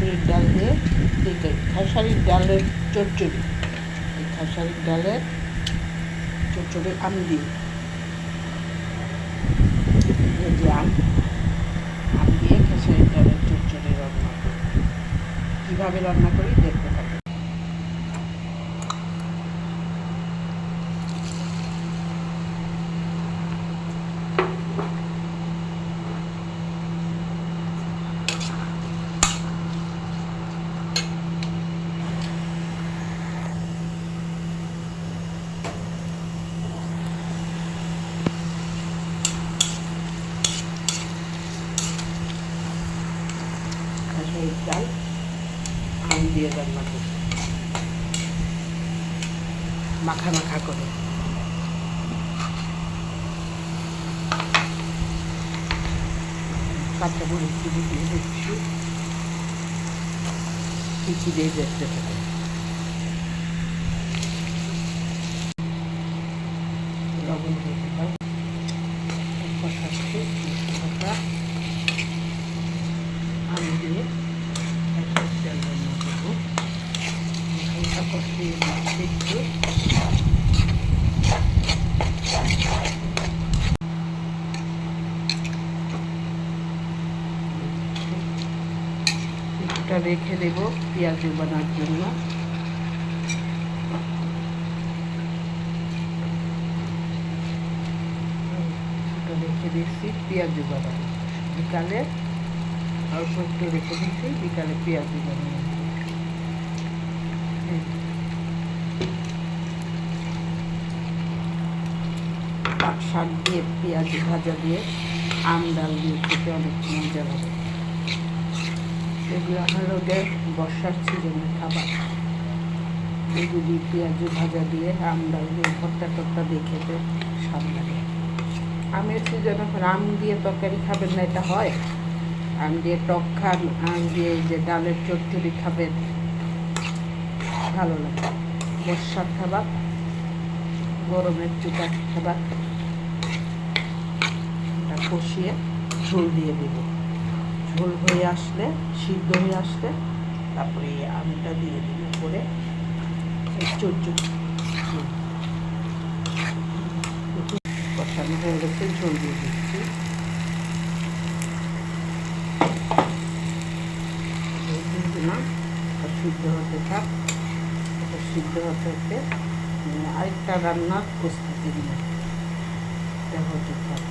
খেসারির ডাল দিয়ে খেসারির ডালের চচ্চড়ি, এই খেসারির ডালের চচ্চড়ি আম দিয়ে, এই যে আম দিয়ে খেসারির ডালের চচ্চড়ি রান্না করি। কীভাবে রান্না করি দেখতে থাকুন। খেসারির ডাল আম দিয়ে রান্না করি, মাখা মাখা করে। কাঁচা মরিচ দিয়ে দিচ্ছি, কুচি দিয়ে দেখতে থাকে। লবণ দিয়ে দিলাম, কষাচ্ছি মশলাটা আম দিয়ে ডাল রান্না করবো। হালকা কষিয়ে দিচ্ছি একটু। এটা রেখে দেব পেঁয়াজ বানার জন্য। এটা রেখে দিচ্ছি পেঁয়াজ বানাবো বিকালে, অল্প একটু রেখে দিচ্ছি, বিকালে পেঁয়াজ বানাবো। শাক দিয়ে পেঁয়াজ ভাজা দিয়ে আম ডাল দিয়ে খেতে অনেক মজা লাগে। এগুলো হলো বর্ষার সিজনের খাবার। এগুলি পেঁয়াজ ভাজা দিয়ে আম ডাল দিয়ে ভর্তা টর্তা দিয়ে খেতে স্বাদ লাগে। আমের সিজন এখন আম দিয়ে তরকারি খাবেন না, এটা হয়? আম দিয়ে টক খান, আম দিয়ে যে ডালের চচ্চড়ি খাবেন, ভালো লাগে। বর্ষার খাবার, গরমের চুটার খাবার। এটা কষিয়ে ঝোল দিয়ে দেব। ঝোল হয়ে আসলে, সিদ্ধ হয়ে আসলে তারপরে এই আমটা দিয়ে দিব করে চচ্চড়ি কষানো হয়ে গেছে, ঝোল দিয়ে দিচ্ছি। না সিদ্ধ হতে থাক, সিদ্ধ হতে হতে আরেকটা রান্নার প্রস্তুতি নিয়ে হতে থাক।